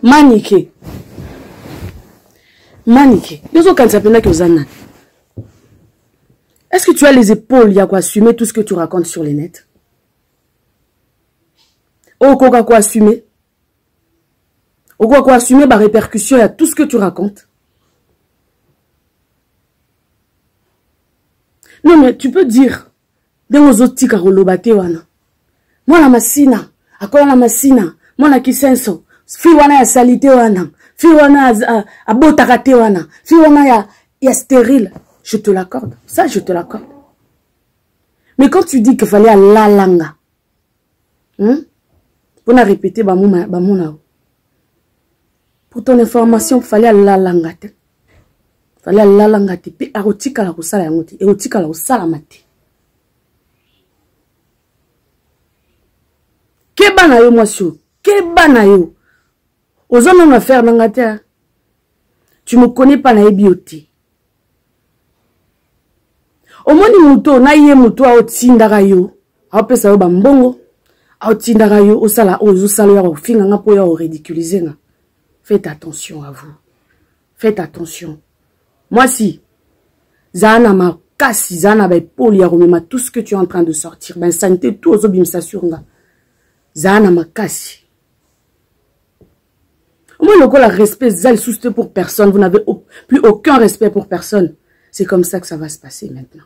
Maniqué. Maniqué. Est-ce que tu as les épaules, Yako, assumer tout ce que tu racontes sur les nets? Oh, quoi assumer? Oh, quoi assumer ma répercussion à tout ce que tu racontes? Non, mais tu peux dire, moi la masina, akola la masina, moi la kisenso, fi wana ya salite wana, fi wana a botakate wana, fi wana ya stérile. Je te l'accorde, ça je te l'accorde. Mais quand tu dis qu'il fallait la langa, pour la répéter, pour ton information, il fallait la langa. Fallait la langa te pe arotika la kusala yangote erotika la kusala mate keba na yo mwasio keba na yo ozona na faire nangata tu me connais pas na ebiote omoni muto na ye muto a otindaka yo apesa yo bambongo a otindaka yo osala ozosala ya ofinga nga po ya o ridiculiser nga. Faites attention à vous, faites attention. Moi, si, Zana ma casse, Zana ba poli aromema tout ce que tu es en train de sortir, ben santé tout aux obim s'assurera. Zana ma casse. Moi, le la respect, zal souste pour personne, vous n'avez plus aucun respect pour personne. C'est comme ça que ça va se passer maintenant.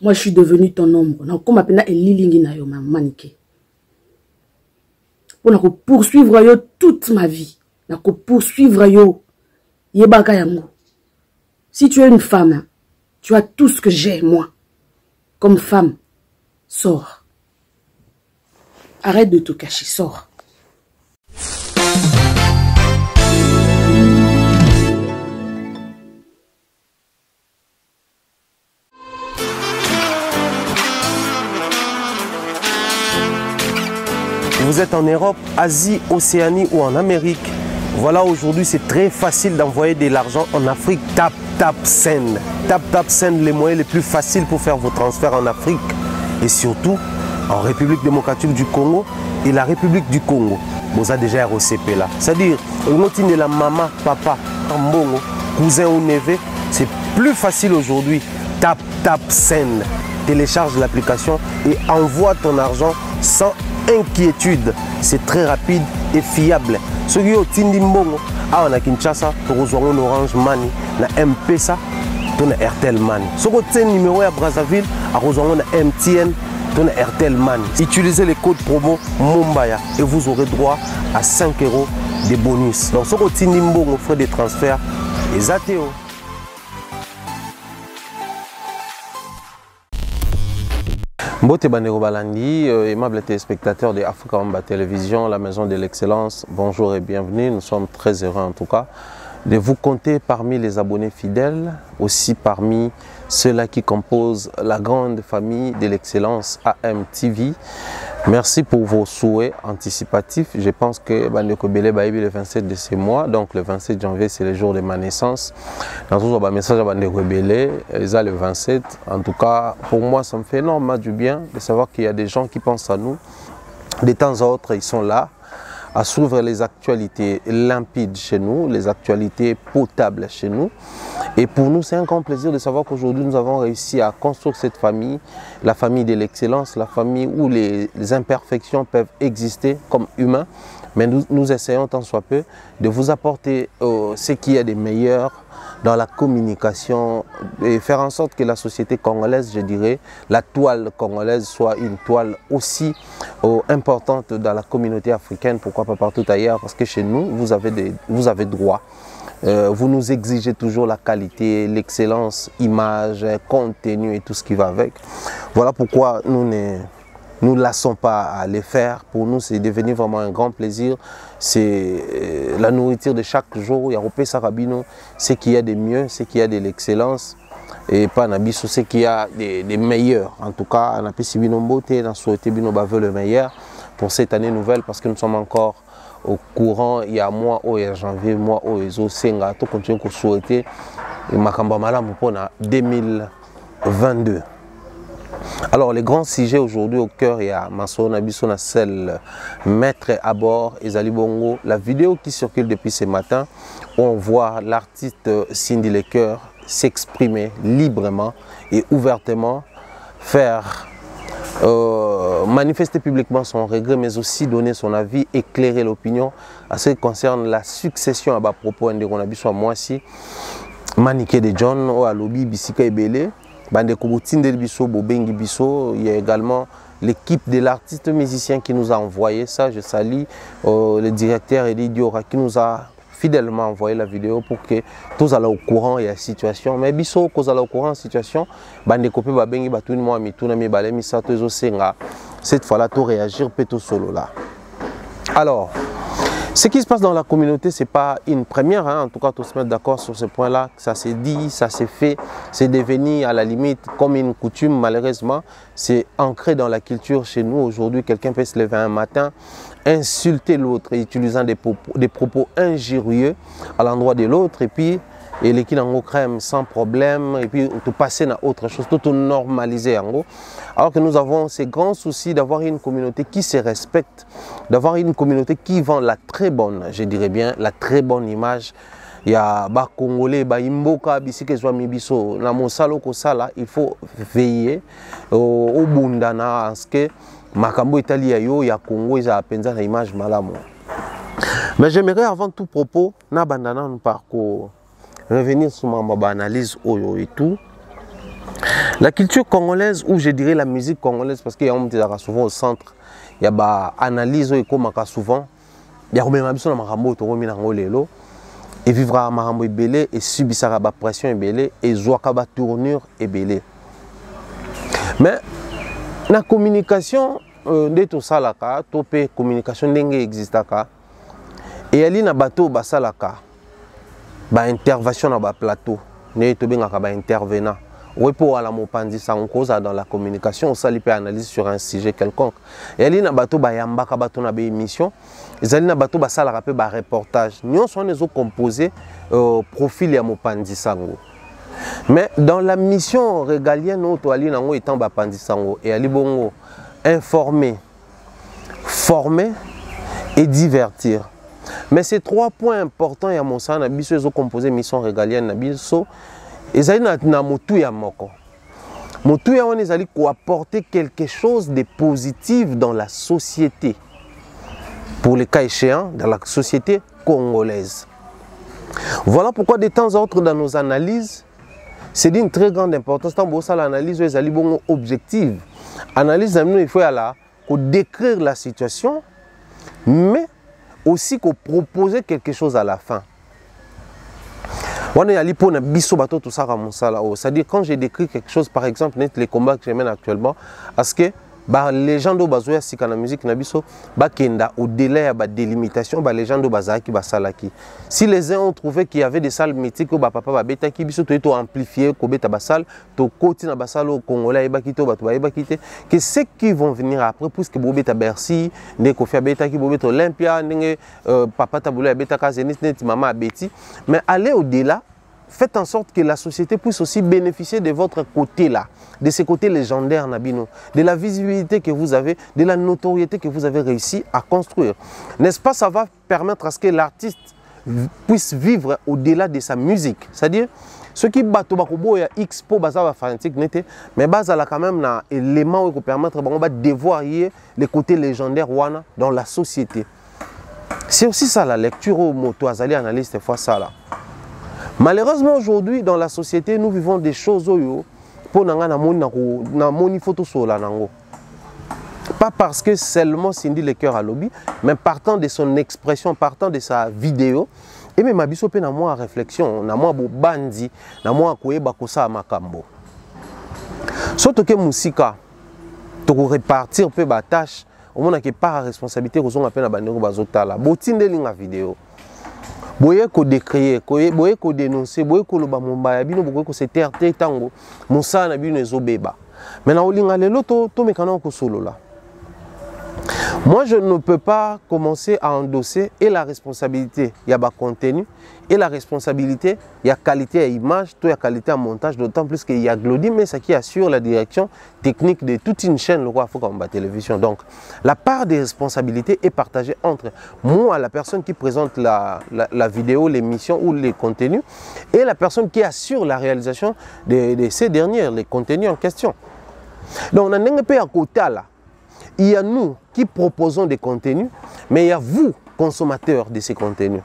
Moi, je suis devenu ton ombre. Non, comme appelle Elilingi na yo, ma maniqué. Pour poursuivre yo toute ma vie. Pour poursuivre yo. Si tu es une femme, tu as tout ce que j'ai, moi. Comme femme, sors. Arrête de te cacher, sors. Vous êtes en Europe, Asie, Océanie ou en Amérique. Voilà, aujourd'hui, c'est très facile d'envoyer de l'argent en Afrique. Tap Send. Tap Send, les moyens les plus faciles pour faire vos transferts en Afrique. Et surtout, en République démocratique du Congo et la République du Congo. Vous avez déjà ROCP là. C'est-à-dire, de la maman, papa, mbongo, cousin ou neveu, c'est plus facile aujourd'hui. Tap Send. Télécharge l'application et envoie ton argent sans inquiétude. C'est très rapide et fiable. Ceux qui ont Tindi Mbongo, on a Kinshasa, on a Orange Money, on a M-Pesa, on a Airtel Money. Ceux qui ont numéro à Brazzaville, on a MTN, on a Airtel Money. Utilisez les codes promo Mumbaya et vous aurez droit à 5 € de bonus. Donc ceux qui ont Tindi Mbongo, frais de transfert, les ATO. Mbote Bandeko Balandi, aimable téléspectateurs de Africa Mamba Télévision, la maison de l'excellence, bonjour et bienvenue. Nous sommes très heureux en tout cas de vous compter parmi les abonnés fidèles, aussi parmi ceux-là qui composent la grande famille de l'excellence AMTV. Merci pour vos souhaits anticipatifs. Je pense que Bandeko Bele Baïbi le 27 de ce mois, donc le 27 janvier c'est le jour de ma naissance. Dans tout un message à Bandeko Bele, ils ont le 27. En tout cas, pour moi, ça me fait énormément du bien de savoir qu'il y a des gens qui pensent à nous. De temps à autre, ils sont là à suivre les actualités limpides chez nous, les actualités potables chez nous. Et pour nous, c'est un grand plaisir de savoir qu'aujourd'hui, nous avons réussi à construire cette famille, la famille de l'excellence, la famille où les imperfections peuvent exister comme humains. Mais nous essayons tant soit peu de vous apporter ce qui est de meilleur dans la communication et faire en sorte que la société congolaise, je dirais, la toile congolaise soit une toile aussi importante dans la communauté africaine, pourquoi pas partout ailleurs, parce que chez nous, vous avez droit. Vous nous exigez toujours la qualité, l'excellence, image, contenu et tout ce qui va avec. Voilà pourquoi nous ne lassons pas à les faire. Pour nous, c'est devenu vraiment un grand plaisir. C'est la nourriture de chaque jour. Il y a Ropé Sarabino, ce qu'il y a de mieux, ce qu'il y a de l'excellence. Et pas Nabiso, ce qu'il y a des meilleurs. En tout cas, on a pu Sibino Mbote, on a souhaité Bino Bave le meilleur pour cette année nouvelle parce que nous sommes encore au courant. Il y a mois, il y a janvier, mois, il y a Senga. Tout continue à souhaiter. Et Makamba Malam pour 2022. Alors, les grands sujets aujourd'hui au cœur, il y a Masona Bissona Sel, Maître à bord et Zali Bongo. La vidéo qui circule depuis ce matin, où on voit l'artiste Cindy Lecoeur s'exprimer librement et ouvertement, faire manifester publiquement son regret, mais aussi donner son avis, éclairer l'opinion à ce qui concerne la succession à bas propos de Ronabiso à Moissi, Maniké de John, ou à Lobi, Bissika et Belé. Il y a également l'équipe de l'artiste musicien qui nous a envoyé ça. Je salue le directeur Eddie Diora qui nous a fidèlement envoyé la vidéo pour que tous soient au courant de la situation. Mais biso qu'on soit au courant de la situation, cette fois-là, tout réagir peut tout solo là. Alors, ce qui se passe dans la communauté, ce n'est pas une première, hein. En tout cas, tous se mettre d'accord sur ce point-là. Ça s'est dit, ça s'est fait, c'est devenu à la limite comme une coutume, malheureusement. C'est ancré dans la culture chez nous. Aujourd'hui, quelqu'un peut se lever un matin, insulter l'autre, utilisant des propos injurieux à l'endroit de l'autre, et puis les qui n'ont crème sans problème, et puis tout passer à autre chose, tout normaliser en gros. Alors que nous avons ces grands soucis d'avoir une communauté qui se respecte, d'avoir une communauté qui vend la très bonne, je dirais bien, la très bonne image. Il y a des Congolais, des Imboka, des Mibiso, il faut veiller au Bundana, en ce que Makambo Italie, il y a Congo, il y a une image malamo. Mais j'aimerais avant tout propos, na bandana un parcours. Revenir sur ma analyse et tout. La culture congolaise, ou je dirais la musique congolaise, parce qu'il y a souvent au centre, il y a une analyse et comme souvent, il y a même besoin de marambo et vivre à marambo belé et subir sa pression belé et jouer tournure et belé. Mais la communication de tout ça là, topé communication n'engage existe pas. Et il y a un bateau basalaka. Intervention dans le plateau, intervenant. Oui, pour la mopandi sans cause dans la communication, on s'allie analyse sur un sujet quelconque. Et il y a un bateau bayamba bateau na émission, ils y a un bateau basala rappel ba reportage. Nous sommes les autres composés profil ya mopandi sango. Mais dans la mission régalienne, nous toali nango étant bapandi sango et ali bongo informer, former et divertir. Mais ces trois points importants, il y a mon sang, ils ont composé mission régalienne, ils ont motu ya moko. Motu ya on est allé apporter quelque chose de positif dans la société. Pour les cas échéants, dans la société congolaise. Voilà pourquoi de temps en temps dans nos analyses, c'est d'une très grande importance. Tant que l'analyse est objective. Analyse, il faut décrire la situation, mais aussi qu'on proposer quelque chose à la fin. C'est-à-dire quand j'ai décrit quelque chose, par exemple, les combats que je mène actuellement, parce que les gens de Bazoya si la musique au-delà de la délimitation, les gens de Bazaki Basalaki. Si les uns ont trouvé qu'il y avait des salles mythiques où papa babeta qui biso to amplifier ko beta basal to koti na basal au Congolais bakito bato bakité que ceux qui vont venir après puisque bobeta Bercy ne Kofi beta qui bobeta Olympia ne papa tabula beta ka Zenith net maman Betty, mais allez au-delà. Faites en sorte que la société puisse aussi bénéficier de votre côté là, de ce côté légendaire Nabino, de la visibilité que vous avez, de la notoriété que vous avez réussi à construire. N'est-ce pas, ça va permettre à ce que l'artiste puisse vivre au-delà de sa musique. C'est-à-dire, ceux qui battent au expo bazar fanatique n'était, mais basa là quand même un élément qui permet de dévoiler les côtés légendaires wana dans la société. C'est aussi ça la lecture au moto azali analyse des fois ça là. Malheureusement aujourd'hui dans la société nous vivons des choses pour na moni photo sur la nango. Pas parce que seulement Cindy Lecoeur à lobby, mais partant de son expression, partant de sa vidéo, et même ma biso pe na moi réflexion, na moi bo bandi, na moi koyeba kosa makambo. Surtout que musika to répartir peu ba tâche, au moins que par responsabilité ko appelle na bandeko bazotala. Botinde linga vidéo. Boye ko décrier, boye ko dénoncer, boye ko loba momba ya bino boye ko se terre tango, mosala na bino ezobeba. Mais na olinga lelo to mekana ko solo la. Moi, je ne peux pas commencer à endosser et la responsabilité, il y a le contenu, et la responsabilité, il y a qualité à image, il y a qualité à montage, d'autant plus qu'il y a Glody, mais c'est qui assure la direction technique de toute une chaîne, le roi Afro-Kamba Télévision. Donc, la part des responsabilités est partagée entre moi, la personne qui présente la vidéo, l'émission ou les contenus, et la personne qui assure la réalisation de ces dernières, les contenus en question. Donc, on a un peu à côté là. Il y a nous qui proposons des contenus, mais il y a vous, consommateurs de ces contenus.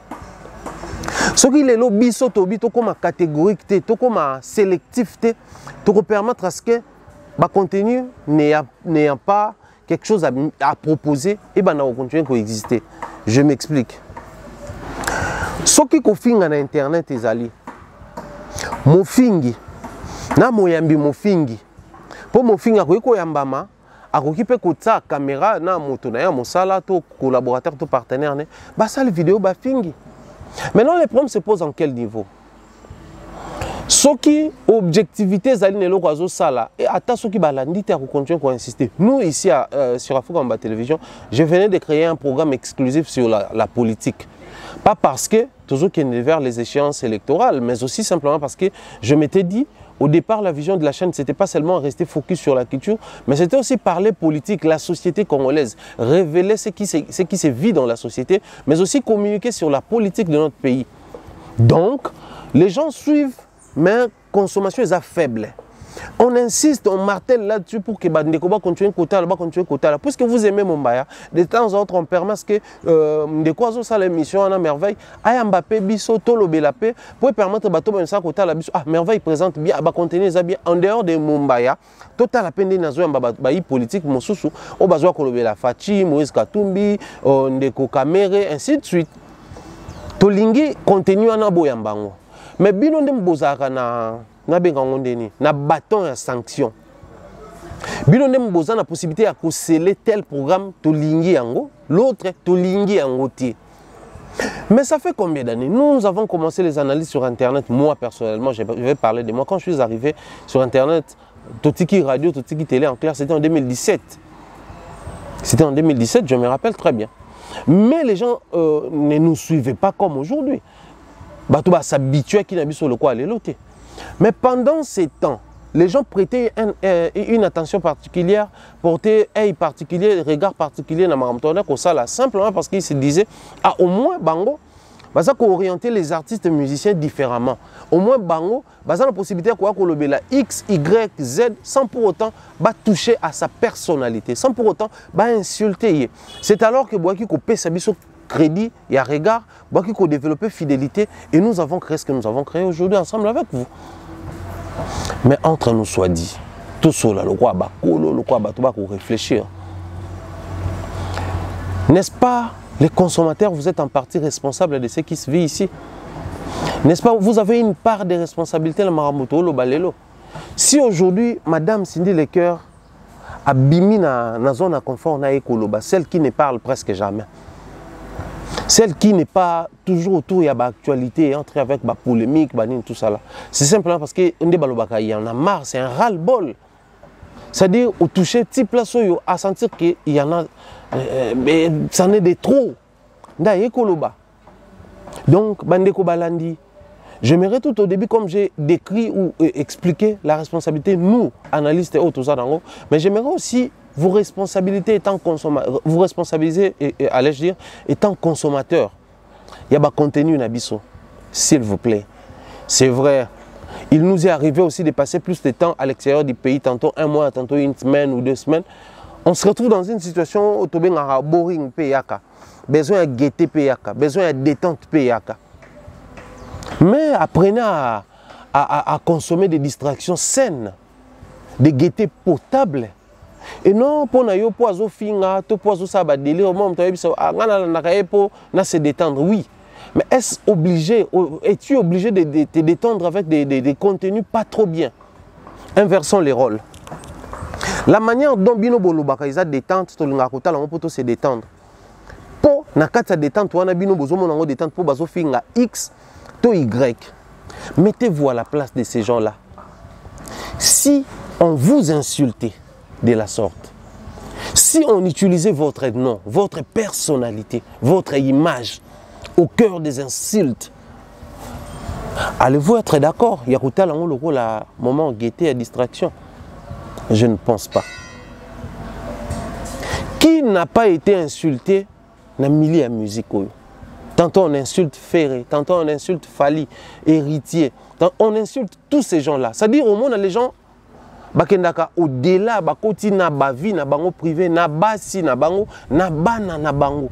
Ce qui est le biso, comme catégorique, comme sélectif, pour permettre à ce que le contenu n'ait pas quelque chose à proposer et va continuer à exister. Je m'explique. Ce qui est sur Internet, ezali mofingi, na moyambi mofingi, pour mofingi akoyiko yambama. Akoki pe kota caméra na moto na ya mosala to collaborateur to partenaire ne ba ça le vidéo ba fingi. Maintenant le problème se pose en quel niveau? Soki objectivité zali nelo kwazo sala et ata soki balandi te continuer ko insister. Nous ici sur Afro-Kamba Télévision, je venais de créer un programme exclusif sur la politique. Pas parce que toujours qu'il est vers les échéances électorales, mais aussi simplement parce que je m'étais dit au départ, la vision de la chaîne, ce n'était pas seulement rester focus sur la culture, mais c'était aussi parler politique, la société congolaise, révéler ce qui se vit dans la société, mais aussi communiquer sur la politique de notre pays. Donc, les gens suivent, mais consommation est faible. On insiste, on martèle là-dessus pour que Ndeko continue à puisque vous aimez Mombaya, de temps en temps, on permet que Ndeko ça l'émission en merveille, Aya Mbappé biso tolo belapé pour permettre bato ben ça kota la biso merveille présente bien ba contenir ça bien en dehors de Mombaya, total la peine nazo mbaba politique mosusu o bazwa kolobela Fachi, Moïse Katumbi, Ndeko Kamere ainsi de suite. Tolingi contenu ana boyambango. Mais bino ndem bozaka na bâton à sanction. Bino ndem boza na possibilité à sceller tel programme to lingi yango, l'autre to lingi yango ti. Mais ça fait combien d'années? Nous avons commencé les analyses sur Internet. Moi personnellement, je vais parler de moi. Quand je suis arrivé sur Internet, Totiki Radio, Totiki Télé en clair, c'était en 2017. C'était en 2017, je me rappelle très bien. Mais les gens ne nous suivaient pas comme aujourd'hui. Batouba s'habituait qui n'a vu sur le quoi aller loter. Mais pendant ces temps, les gens prêtaient une attention particulière, portaient un particulier, regard particulier dans ma simplement parce qu'ils se disaient, ah au moins Bango, ça qu'on orienter les artistes et musiciens différemment. Au moins Bango, ça a la possibilité de la X, Y, Z sans pour autant toucher à sa personnalité, sans pour autant insulter. C'est alors que Boaki Kopé Sabiso crédit, il y a regard, Boaki ko développer fidélité et nous avons créé ce que nous avons créé aujourd'hui ensemble avec vous. Mais entre nous soit dit, tout cela, le roi Bakolo, le roi Batouba, pour réfléchir. N'est-ce pas, les consommateurs, vous êtes en partie responsables de ce qui se vit ici? N'est-ce pas, vous avez une part de responsabilité dans Maramoto, le Balélo. Si aujourd'hui, Madame Cindy Lecoeur a bimi dans la zone de confort, celle qui ne parle presque jamais, celle qui n'est pas toujours autour, il y a l'actualité, entrer avec la polémique, tout ça là. C'est simplement parce qu'il y en a marre, c'est un ras-le-bol. C'est-à-dire, au toucher petit place, à sentir qu'il y en a, mais ça en est des trop. Donc, Bandeko Balandi, j'aimerais tout au début, comme j'ai décrit ou expliqué la responsabilité, nous, analystes et autres, mais j'aimerais aussi vous responsabiliser étant consommateur, vous responsabiliser, allais-je dire, étant consommateur. Il y a des contenus Nabiso, s'il vous plaît. C'est vrai, il nous est arrivé aussi de passer plus de temps à l'extérieur du pays, tantôt un mois, tantôt une semaine ou 2 semaines. On se retrouve dans une situation où on a boring payaka, besoin de gaieté payaka, besoin de détente payaka. Mais apprenez à consommer des distractions saines, des gaietés potables. Et non, pour nous, pour nous finga, pour nous ça va délire, on se détendre, oui. Mais est-ce obligé, es-tu obligé de te détendre avec des contenus pas trop bien? Inversons les rôles. La manière dont Bino Bolobaka ils a détente, to l'ingakota la poto se détendre. Pour nakata détente, wana Bino Bozomo nango détente pour bazo finga X to Y. Mettez-vous à la place de ces gens-là. Si on vous insulte de la sorte, Si on utilisait votre nom, votre personnalité, votre image au cœur des insultes, allez-vous être d'accord? Il y a le rôle à moment gaieté à distraction. Je ne pense pas. Qui n'a pas été insulté dans le milieu de la musique? Tantôt on insulte Ferré, tantôt on insulte Fali, Héritier, on insulte tous ces gens-là. C'est-à-dire au monde, les gens, au-delà, bakoti na bavi, na bango privé, na basi, na bango, na bana, na bango.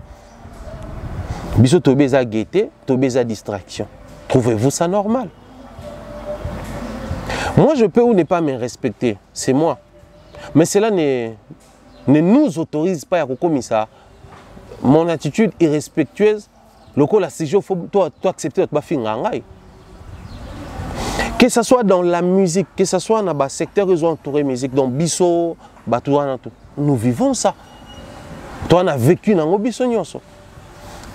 Biso tobeza gaieté, tobeza distraction. Trouvez-vous ça normal? Moi, je peux ou ne pas me respecter, c'est moi. Mais cela ne nous autorise pas à comme ça. Mon attitude irrespectueuse, le coup la il faut toi accepter de faire. Que ce soit dans la musique, que ce soit dans le secteur où ils ont entouré la musique, dans Bisso, nous vivons ça. Toi, on a vécu dans le Bisso.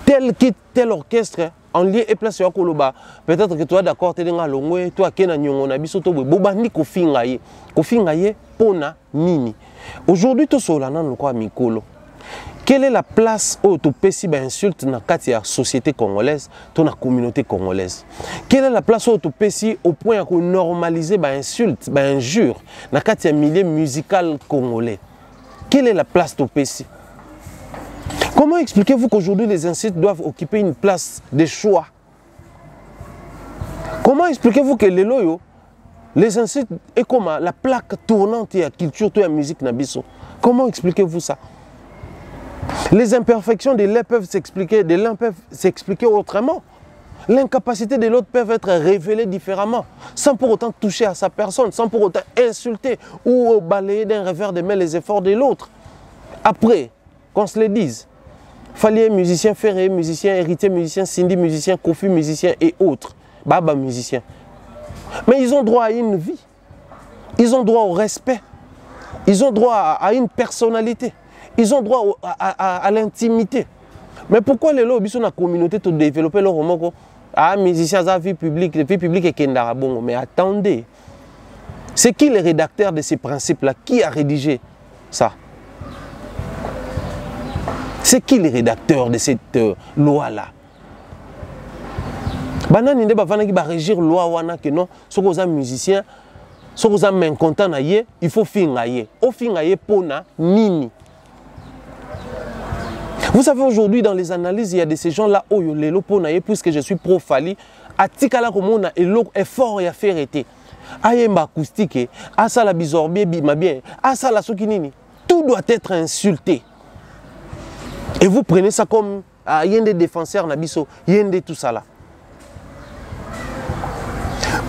Tel orchestre, en lien et place sur Koloba, peut-être que toi d'accord, tu es dans le toi qui es dans le Bisso, tu es bobandi kofingaye. Kofingaye, pona, nini. Aujourd'hui, tu es sur la mikolo. Quelle est la place où tu peux insulter dans la société congolaise, dans la communauté congolaise? Quelle est la place où tu peux au point de normaliser les insultes, les injures dans le milieu musical congolais? Quelle est la place où tu peux? Comment expliquez-vous qu'aujourd'hui les insultes doivent occuper une place de choix? Comment expliquez-vous que les insultes est comme la plaque tournante de la culture de la musique nabiso? Comment expliquez-vous ça? Les imperfections de l'un peuvent s'expliquer autrement. L'incapacité de l'autre peut être révélée différemment, sans pour autant toucher à sa personne, sans pour autant insulter ou balayer d'un revers de main les efforts de l'autre. Après, qu'on se le dise, Fali musicien, Ferré musicien, Héritier musicien, Cindy musicien, Kofi musicien et autres, Baba musicien. Mais ils ont droit à une vie, ils ont droit au respect, ils ont droit à une personnalité. Ils ont droit à l'intimité. Mais pourquoi les lobbies sont dans la communauté de développer leur roman? Ah, musiciens, la vie publique est Kendara Bongo. Mais attendez, c'est qui les rédacteurs de ces principes-là? Qui a rédigé ça? C'est qui les rédacteurs de cette loi-là? Banani ne va régir la loi wana que non, si vous êtes musicien, si vous êtes mécontent, il faut fingayer. Au fingayer pona nini. Vous savez, aujourd'hui, dans les analyses, il y a de ces gens-là, puisque je suis pro-Fali, à Tikala Komona, et fort et à faire été. Ayemba acoustique, à ça la bizorbier, bimabien, à ça la sokinini. Tout doit être insulté. Et vous prenez ça comme il y a des défenseurs, il y a tout ça là.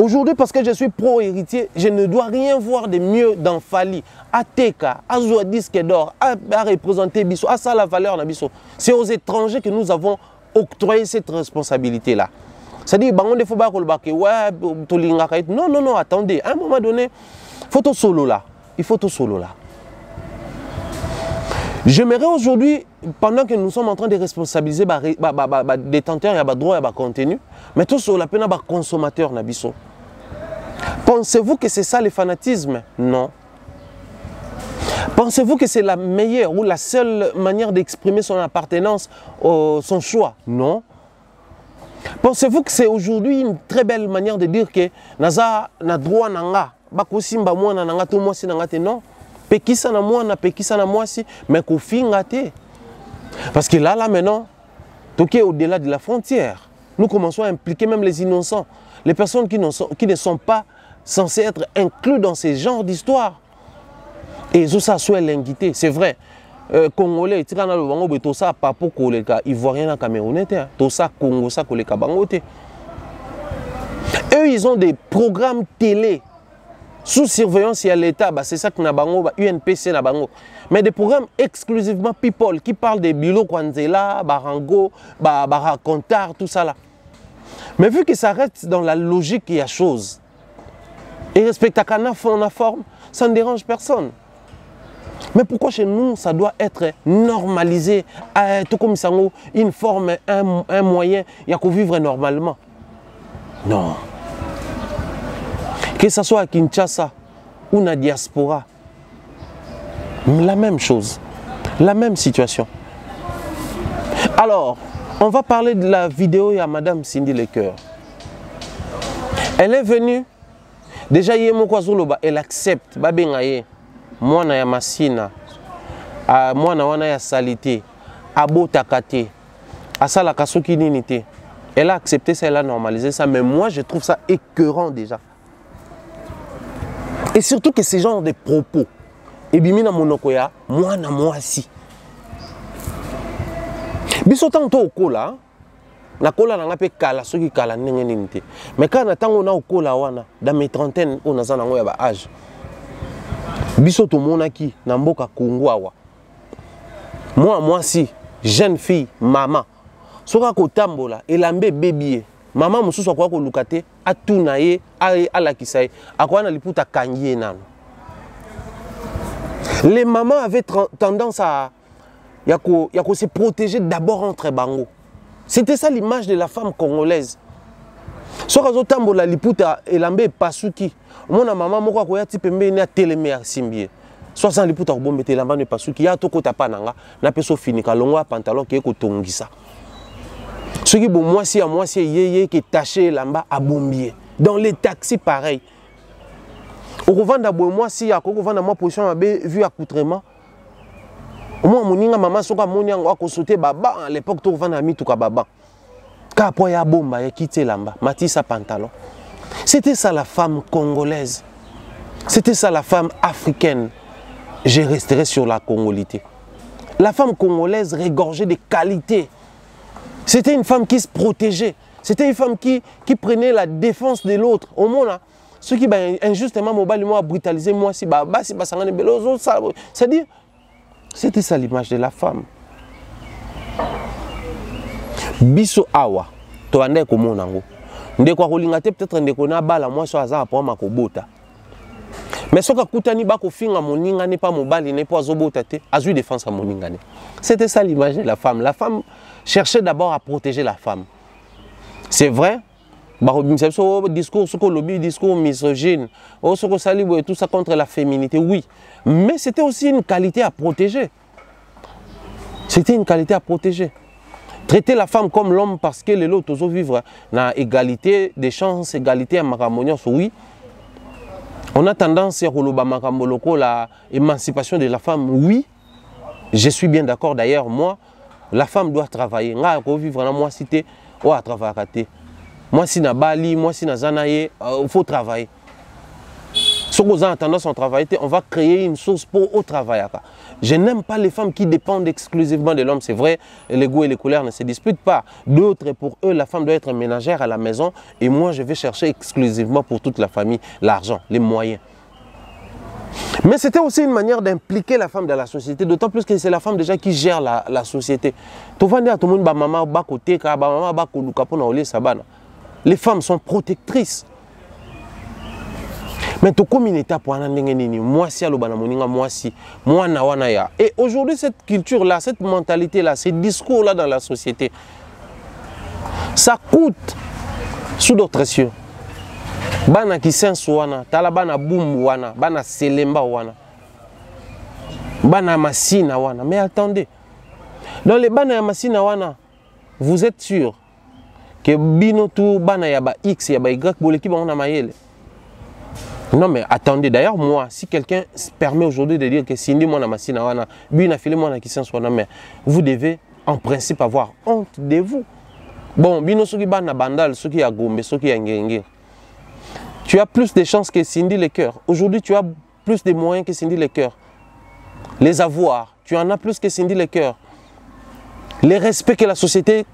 Aujourd'hui, parce que je suis pro-héritier, je ne dois rien voir de mieux dans Fali, à Teka, à Zoua Disque d'Or, à représenter Bisso, à ça la valeur de Bisso. C'est aux étrangers que nous avons octroyé cette responsabilité-là. C'est-à-dire, il faut pas que non, attendez, à un moment donné, il faut tout solo là. Il faut tout solo là. J'aimerais aujourd'hui, pendant que nous sommes en train de responsabiliser les détenteurs, il y a des droits et des contenus, mais tout sur la peine des consommateurs. Pensez-vous que c'est ça le fanatisme? Non. Pensez-vous que c'est la meilleure ou la seule manière d'exprimer son appartenance, son choix? Non. Pensez-vous que c'est aujourd'hui une très belle manière de dire que naza na droit nanga, bakosimba mwana nanga tout moi si nanga te? Non. Pekisa na mwana, pekisa na moi si, mais kofinga te. Parce que là maintenant, tout qui est au-delà de la frontière, nous commençons à impliquer même les innocents, les personnes qui ne sont pas censées être incluses dans ces genres d'histoires. Et ça soit l'inguité, c'est vrai. Congolais, ils tirent dans le bango, tout ça, pas pour koleka, Ivoirien en Camerounais, tout ça, Congo, ça, koleka bangote. Eux, ils ont des programmes télé sous surveillance, il y a l'État, c'est ça que nous avons, UNPC, mais des programmes exclusivement people qui parlent de Bilo Kwanzela, Barango, Baracontar, tout ça là. Mais vu que ça reste dans la logique, il y a chose. Et respecte à la forme, ça ne dérange personne. Mais pourquoi chez nous, ça doit être normalisé, tout comme ça, une forme, un moyen, il y a qu'à vivre normalement? Non. Que ce soit à Kinshasa ou à la diaspora, la même chose. La même situation. Alors, on va parler de la vidéo à Madame Cindy Lecoeur. Elle est venue, déjà elle accepte, moi na ya masina, moi na wana ya salité, abo takate, asala kasoki ninité. Elle a accepté ça, elle a normalisé ça, mais moi je trouve ça écœurant déjà. Et surtout que ce genre de propos, et bimina monokoya, moi na moi si. Biso tanto okola, na kola na ngape kala soki kala ndenge nini te. Mais quand na tango na okola wana, dans mes trentaines on a zanango ya ba âge. Biso to monaki na mboka Congo awa. Moi si jeune fille, maman. Soka ko tambola elambe bébé. Maman mususu akwa ko lukate atuna ye alakisa ye akwa na liputa kangie nano. Les mamans avaient tendance à se protéger d'abord entre bango. C'était ça l'image de la femme congolaise. Soka zo tambola liputa elambe pasuki. Mona maman moko akoya ti pembe ni ateleme ya simbie. 60 liputa ko bombete lamba ne pasuki ya toko tapananga na peso finika longwa pantalon ke ko tongisa. Ce qui bon moi si yeye qui taché lamba à bombier. Dans les taxis pareil. Au revendre boy moi si ya ko vendre moi position abe vu accoutrement. Moi moninga maman soka monia ko sauter baba à l'époque to vendre ami tout ka baba. Ka po ya bomba ya quitter lamba, matissa pantalon. C'était ça la femme congolaise. C'était ça la femme africaine. Je resterai sur la congolité. La femme congolaise regorgeait de qualités. C'était une femme qui se protégeait. C'était une femme qui prenait la défense de l'autre. Au monde, ceux qui injustement m'ont brutalisé, moi, c'est-à-dire, c'était ça l'image de la femme. Biso awa, to ande ko monango. Ndeko kolinga te peut-être ndeko na bala moi so aza pour makobota. Mais soka kutani ba ko finga moninga ne pas mobali ne pas zobota te, azui défense à moninga ne. C'était ça l'image de la femme. La femme cherchait d'abord à protéger la femme. C'est vrai, discours misogyne, tout ça contre la féminité, oui. Mais c'était aussi une qualité à protéger. C'était une qualité à protéger. Traiter la femme comme l'homme parce que les autres vivent vivre dans égalité des chances, égalité à maramonios, oui. On a tendance à l'émancipation de la femme, oui. Je suis bien d'accord d'ailleurs, moi. La femme doit travailler. Moi, si tu travailler. Moi, si na Bali, moi, si na Zanaye, il faut travailler. Si on a tendance à travailler, on va créer une source pour au travail. Je n'aime pas les femmes qui dépendent exclusivement de l'homme. C'est vrai, les goûts et les couleurs ne se disputent pas. D'autres, pour eux, la femme doit être ménagère à la maison. Et moi, je vais chercher exclusivement pour toute la famille l'argent, les moyens. Mais c'était aussi une manière d'impliquer la femme dans la société, d'autant plus que c'est la femme déjà qui gère la société. Les femmes sont protectrices. Mais tout comme une étape pour moi si moi si moi na wana ya. Et aujourd'hui cette culture là, cette mentalité là, ces discours là dans la société, ça coûte sous d'autres cieux. Bana ki sensu wana, tala bana bumbu wana, bana selemba wana, bana masina wana. Mais attendez, dans les bana ya masina wana, vous êtes sûr que bino tout bana ya ba X ya ba Y pour l'équipe on a mayele. Non mais attendez, d'ailleurs moi, si quelqu'un se permet aujourd'hui de dire que Cindy mon masina wana, bina filé mon ki sensu wana, mais vous devez en principe avoir honte de vous. Bon, bino soki bana bandal, soki ya gombe, soki ya ngenge. Tu as plus de chances que Cindy Lecoeur. Aujourd'hui, tu as plus de moyens que Cindy Lecoeur. Les avoirs, tu en as plus que Cindy Lecoeur. Les respects que la société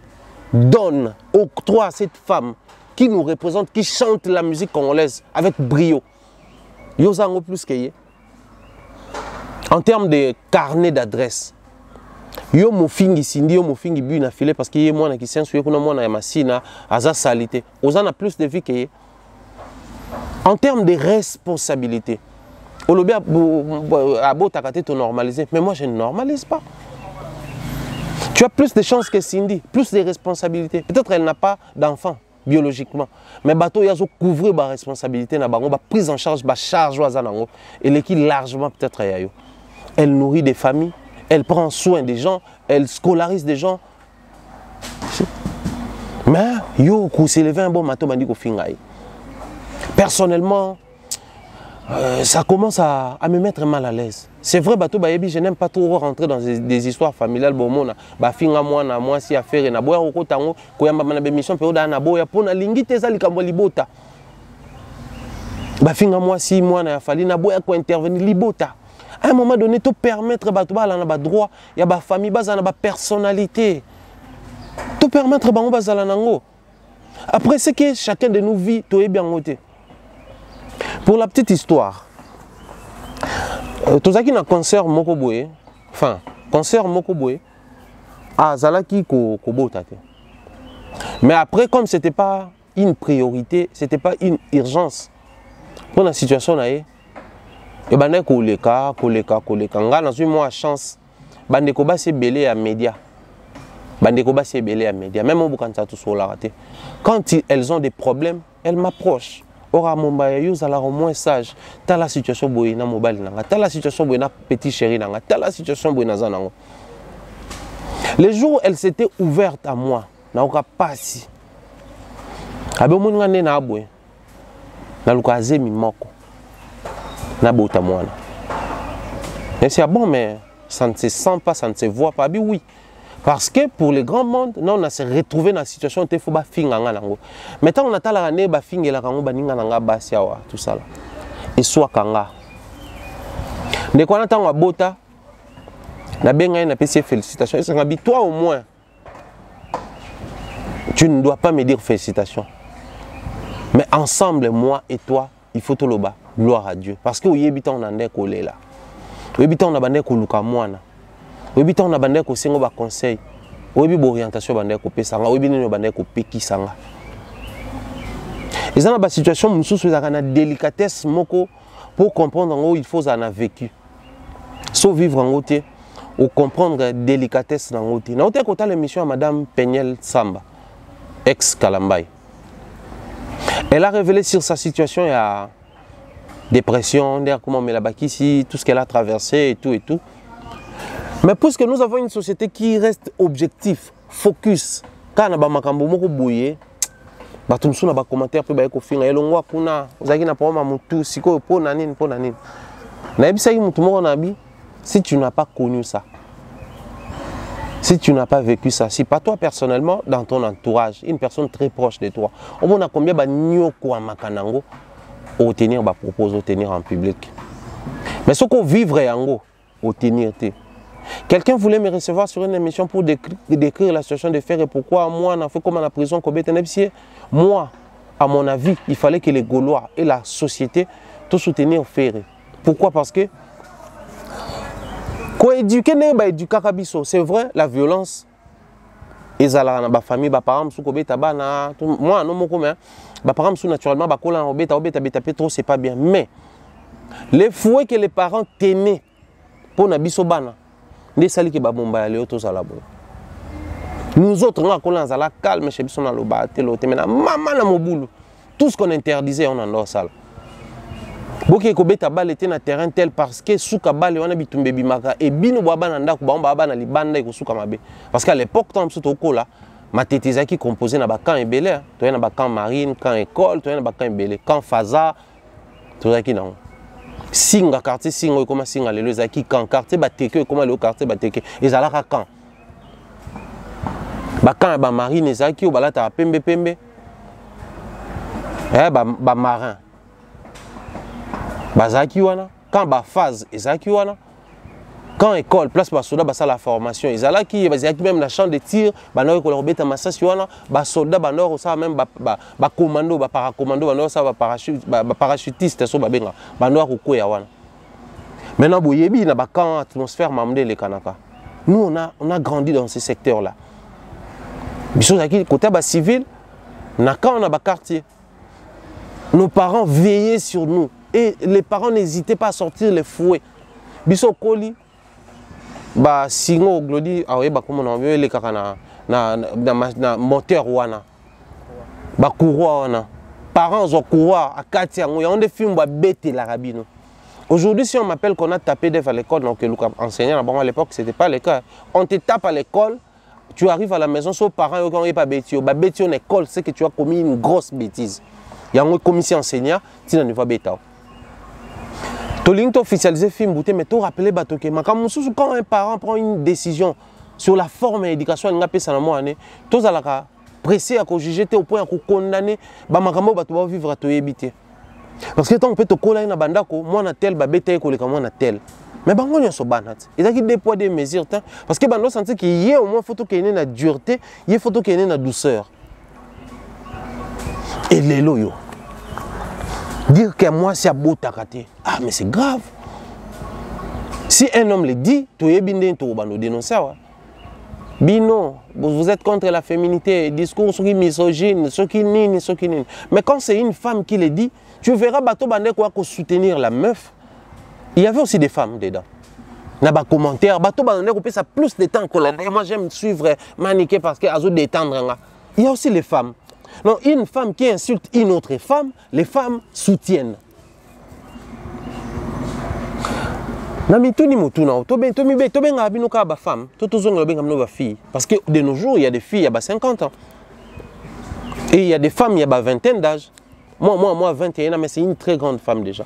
donne, octroie à cette femme qui nous représente, qui chante la musique congolaise avec brio. Yozango plus que ye. En termes de carnet d'adresse, yo mofingi Cindy, yo mofingi bu na filé parce que ye mwana ki sensu yo kuna mwana ya masina, aza salité. Ozana plus de vie que ye. En termes de responsabilité, Olobi a beau te normaliser, mais moi je ne normalise pas. Tu as plus de chances que Cindy, plus de responsabilités. Peut-être elle n'a pas d'enfant biologiquement, mais bateau yazo couvrir ba responsabilité na bango, ba prise en charge, ba charge wazanango, et l'équipe largement peut-être yayo. Elle nourrit des familles, elle prend soin des gens, elle scolarise des gens. Mais yo, qu'on s'est levé un bon matin, personnellement, ça commence à me mettre mal à l'aise. C'est vrai, je n'aime pas trop rentrer dans des histoires familiales. Moi, si affaire et naboya au kotango, koyamba mana mission période naboya pona lingite za likambo libota. Bafinga moi si moi na fali naboya ko intervenir libota. À un moment donné, tout permettre batuba la na droit, ya ba famille baza na ba personnalité. Tout permettre bango bazala nango. Après ce que chacun de nous vit, tout est bien noté. Pour la petite histoire, tout ça qui n'a concert Mokoboé, enfin, concert Mokoboé, à Zalaki Kobotate. Mais après, comme ce n'était pas une priorité, ce n'était pas une urgence pour la situation, et ben, koleka, nga dans une mois chance, bandeko ba se belé à média. Bandeko ba se belé à média. Même au Boukansa tout sur la raté. Quand elles ont des problèmes, elles m'approchent. Ora Mombaya, yo ala au moins sage. T'as la situation boyna mobile nanga. T'as la situation boyna petit chéri nanga. T'as la situation boyna zanango. Les jours où elle s'était ouverte à moi, n'a aucun pas si. Abe mon ngane na abwe. Na lukaze mi moko. Na bota mwana. Et c'est bon mais ça ne se sent pas, ça ne se voit pas. Oui. Parce que pour le grand monde, non, on s'est retrouvé dans la situation où il faut finir. Maintenant, on a la neba finir la kango baninga nanga basiawa tout ça là. Et soit kanga. Dès qu'on attend à bota, na benga na PC félicitations. Et ça m'a dit toi au moins, tu ne dois pas me dire félicitations. Mais ensemble, moi et toi, il faut tout le bas. Gloire à Dieu. Parce que où yebita on ande kolé là. Où yebita on a bandé koluka mwana. Oui, on a bandé ko sengo ba conseil. Oui, orientation bandé ko pesanga. Oui, nino bandé ko pekisanga. Et ça na ba situation mususu na délicatesse moko pour comprendre en il faut en a vécu. Sauf vivre en côté ou comprendre délicatesse dans côté. Na côté côté l'émission à madame Peñel Samba, ex Kalambay. Elle a révélé sur sa situation il y a dépression, comment mais la bakisi, tout ce qu'elle a traversé et tout. Mais puisque nous avons une société qui reste objectif, focus, quand on a makambo moko bouillé, batumsu na ba commentaire pe ba ko finga elongwa kuna ozaki na poma mutu siko po nanine. Na ebisa ki mutu moko na bi, si tu n'as pas connu ça, si tu n'as pas vécu ça, si pas toi personnellement dans ton entourage, une personne très proche de toi, on a combien ba nyoko makanango au tenir ba propose au tenir en public. Mais ce qu'on vivre yango au tenir te. Quelqu'un voulait me recevoir sur une émission pour décrire la situation de faire et pourquoi moi, on a fait comme à la prison. Moi, à mon avis, il fallait que les Gaulois et la société tout soutenir Ferré. Pourquoi? Parce que c'est vrai, la violence. Ils allaient dans la famille, les parents moi, non, les parents naturellement, c'est pas bien. Mais les fouets que les parents tenaient pour Nabiso Bana, nous autres, on a la calme, chez nous, on a tout ce qu'on interdisait, on en a ça. Boké ko beta bal était na terrain tel parce que souka bal on a bitumbe bimaka et bino baba nanda ko bamba na libanda ko souka mabe parce qu'à l'époque tant tout kola mateteza qui composé na ba camp ebele to na ba camp marine camp école to na ba camp ebele camp faza to za ki non singa quartier singa comme singa le zaki camp quartier bateke comme le quartier bateke ezalaka camp ba camp ba marine ezaki o balata pembe ba marin bazaki wana quand ba phase ezaki wana quand école place ba soldat ba la formation ezalaki bazaki même la champ de tir ba na ko robeta masasi wana ba soldat ba nord ça même ba commando ba paracommando ba nord ça ba parachutiste so ba benga ba nord ko ya wana maintenant boyebi na ba camp atmosphère mamde le kanaka nous on a grandi dans ce secteur là biso zaki côté ba civil na quand on a ba quartier nos parents veillaient sur nous. Et les parents n'hésitaient pas à sortir les fouets. Biso koli, ba singo glodi, ba comment on veut les kaka na moteur wana, ba courroie wana. Parents ont courroie à Katia, on a des films ba bête la rabino. Aujourd'hui, si on m'appelle qu'on a tapé d'œuf à l'école, donc enseignant, bon, à l'époque, ce n'était pas le cas. On te tape à l'école, tu arrives à la maison, sauf parents, ils n'ont pas bêtise. Bêtise en école, c'est que tu as commis une grosse bêtise. Il y a un commissaire enseignant, tu n'as pas bêtise. Tu as officialisé le film, mais tu as rappelé que quand un parent prend une décision sur la forme et l'éducation, tu as pressé à juger au point de condamner, tu vas vivre à te éviter. Parce que tant que tu coller na bandako, moi na tel babete ko le comme na tel. Mais bango nyonso banat. Il y a des poids des mesures parce que bando sentir qu'il y a au moins photo qui est na dureté, il y a photo qui est na douceur. Et les loyo. Dire que moi c'est beau takate. Ah mais c'est grave. Si un homme le dit, tu es bindé to bando dénoncer wa. Bino, vous êtes contre la féminité, discours sur misogyne, ce qui nini, ce qui nini. Mais quand c'est une femme qui le dit, tu verras bateau bandé quoi pour soutenir la meuf. Il y avait aussi des femmes dedans. N'a pas commentaire, bateau bandé couper ça plus de temps que l'année. Moi j'aime suivre maniquer parce que azo détendre. Il y a aussi les femmes. Non, une femme qui insulte une autre femme, les femmes soutiennent. Parce que de nos jours, il y a des filles à 50 ans. Et il y a des femmes, il y a vingtaine d'âge. Moi, 21 ans, mais c'est une très grande femme déjà.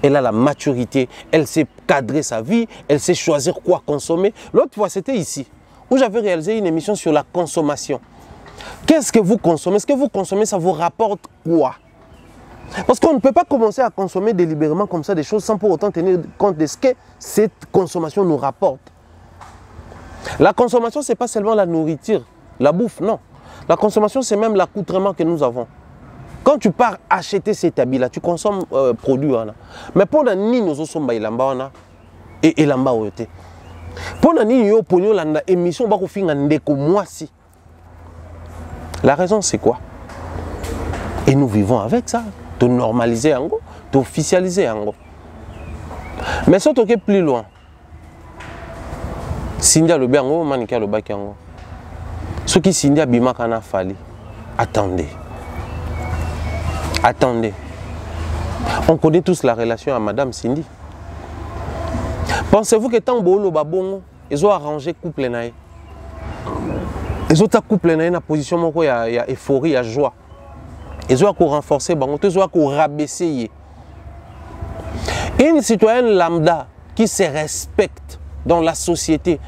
Elle a la maturité, elle sait cadrer sa vie, elle sait choisir quoi consommer. L'autre fois, c'était ici, où j'avais réalisé une émission sur la consommation. Qu'est-ce que vous consommez? Ce que vous consommez, ça vous rapporte quoi? Parce qu'on ne peut pas commencer à consommer délibérément comme ça des choses sans pour autant tenir compte de ce que cette consommation nous rapporte. La consommation, ce n'est pas seulement la nourriture, la bouffe, non. La consommation, c'est même l'accoutrement que nous avons. Quand tu pars acheter cet habit-là, tu consommes produit. Mais pendant ni nous sommes lamba et lamba oyote. Pendant ni yo pognon landa émission ba ko finga ndeko mwasi. La raison c'est quoi? Et nous vivons avec ça. De normaliser ango, d'officialiser ango. Mais si on est plus loin, Sindia le bango, Manika le bakango. Ce qui Sindia bima kana fali. Attendez. Attendez. On connaît tous la relation à Madame Cindy. Pensez-vous que tant bolo babongo, ils ont arrangé couple nae. Ils ont couple nae na position moko ya euphorie, ya joie. Ils ont renforcé, ils ont rabaissé. Une citoyenne lambda qui se respecte dans la société,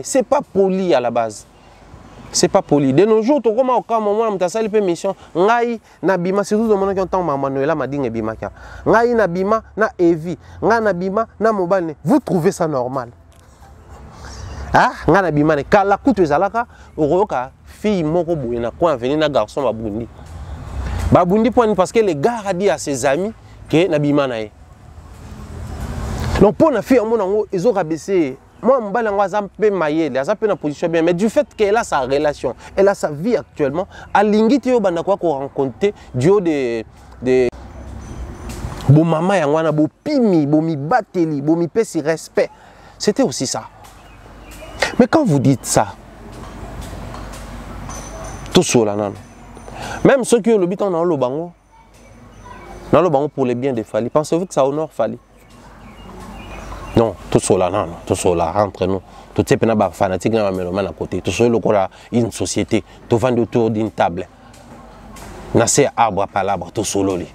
c'est pas poli à la base. C'est pas poli. De nos jours, tu comment au moment où tu as sali mission, ngai nabima surtout dans mon temps Manuela m'a dit nabima ka. Ngai nabima na Evi, ngai nabima na mobile. Vous trouvez ça normal? Ah, ngana bimane kala kutu ezalaka oroka fille moko boye na quoi venir na garçon babundi. Babundi parce que le gars a dit à ses amis que na bimana e. Donc pour na fille monango ils ont rabaissé. Moi mbala ngwa pe mayele, aza pe na position bien mais du fait qu'elle a sa relation, elle a sa vie actuellement, alingiti yo banda kwa ko rencontrer du haut de bo mama ya ngwana bo pimi, bo mi bateli, bo mi pesi respect. C'était aussi ça. Mais quand vous dites ça, tout cela, non. Même ceux qui ont le but dans le bango pour le bien de Fali, pensez-vous que ça honore Fali? Non, tout cela, non, tout cela, entre nous. Tout ce qui est fanatique, à côté. Tout cela, une société, tout vend autour d'une table. Nasser arbre à palabre, tout cela.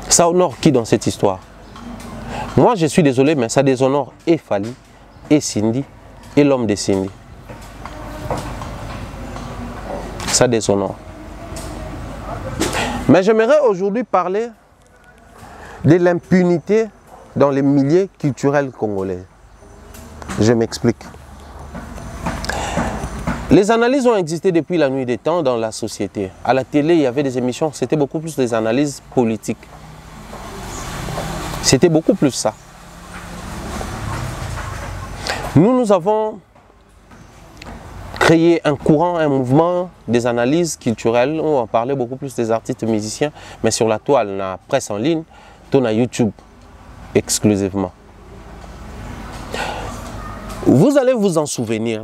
Ça honore qui dans cette histoire? Moi, je suis désolé, mais ça déshonore et Fali, et Cindy, et l'homme de Cindy. Ça déshonore. Mais j'aimerais aujourd'hui parler de l'impunité dans les milieux culturels congolais. Je m'explique. Les analyses ont existé depuis la nuit des temps dans la société. À la télé, il y avait des émissions, c'était beaucoup plus des analyses politiques. C'était beaucoup plus ça. Nous avons créé un courant, un mouvement des analyses culturelles. On va parler beaucoup plus des artistes musiciens, mais sur la toile, la presse en ligne, tout na YouTube exclusivement. Vous allez vous en souvenir.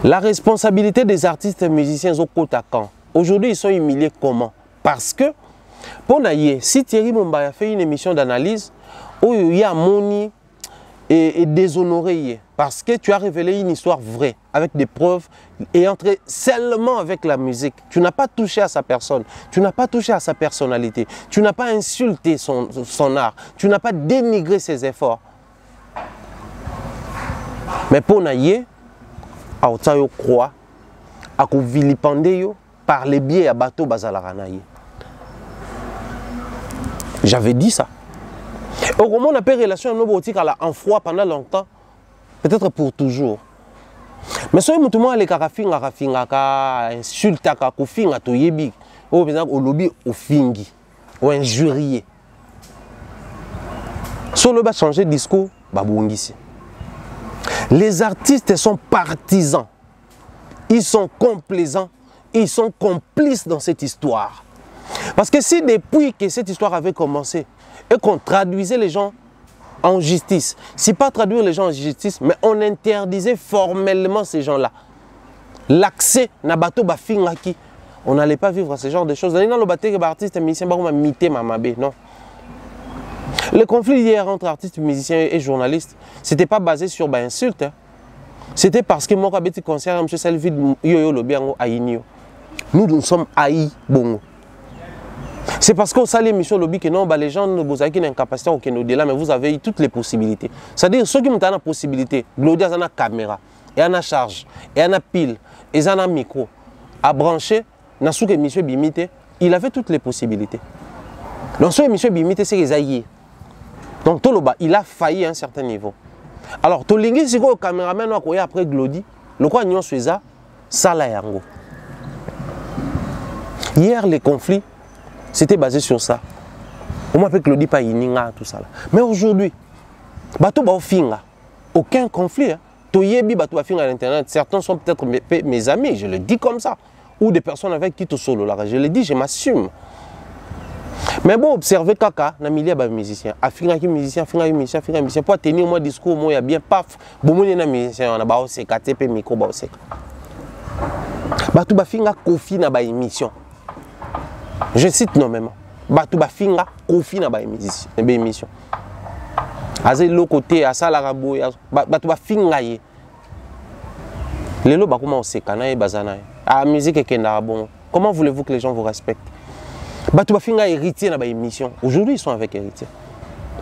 La responsabilité des artistes musiciens au Kotakan, Aujourd'hui, ils sont humiliés comment? Parce que, pour Naye, si Thierry Momba a fait une émission d'analyse, où il y a Moni et déshonoré, parce que tu as révélé une histoire vraie, avec des preuves, et entré seulement avec la musique. Tu n'as pas touché à sa personne, tu n'as pas touché à sa personnalité, tu n'as pas insulté son art, tu n'as pas dénigré ses efforts. Mais pour Naye, Aotayo croit, à vilipender par les biais à bateau Bazalaranaye. J'avais dit ça. Au moment on a fait relation en froid pendant longtemps, peut-être pour toujours. Mais si tout le monde a insulté, au lobby, au fingi, ou injurié. Si on a changé de discours, les artistes sont partisans, ils sont complaisants, ils sont complices dans cette histoire. Parce que si depuis que cette histoire avait commencé et qu'on traduisait les gens en justice, si pas traduire les gens en justice, mais on interdisait formellement ces gens-là, l'accès à bateau bafingaki, on n'allait pas vivre ce genre de choses. Non. Le conflit hier entre artistes, musiciens et journalistes, c'était pas basé sur insultes. Hein. C'était parce que moi, quand je concert, M. Salvid, nous sommes haïs. Bon. C'est parce qu'on s'allie l'émission lobby que non, les gens ne vous avez qu'une incapacité au au-delà, mais vous avez eu toutes les possibilités. C'est-à-dire, ceux qui ont la possibilité, Glodia a une caméra, et une charge, et une pile, et un micro, à brancher, dans ce émission Bimité, il avait toutes les possibilités. Dans ce émission Bimité, c'est les aïeux. Donc, Toloba, il a failli à un certain niveau. Alors, Tolingi, c'est quoi le caméraman après Glody, le quoi Nyon Sueza, ça la yango. Hier, les conflits, c'était basé sur ça. On m'appelle Glody pas Yininga, tout ça. Là. Mais aujourd'hui, bateau ba finga, aucun conflit. Hein. Toyebi bateau finga à l'internet. Certains sont peut-être mes amis, je le dis comme ça. Ou des personnes avec qui tu solo là. Je le dis, je m'assume. Mais bon, observez Kaka, na milieu de musiciens. Afinga qui musicien, afinga musicien. Pour tenir mon discours, moi, il y a bien paf. Bon, il y a des musiciens, on a ba oseka, TP micro ba oseka. Batou ba finga kofi na ba émission. Je cite nommément. Batou ba finga kofi na ba émission. Azé lo côté à ça la rabo, batou ba finga ye. Lelo ba kuma oseka na e bazana. Ah musique est kenda bon. Comment voulez-vous que les gens vous respectent? Batou ba finga héritier na ba émission. Aujourd'hui ils sont avec héritier.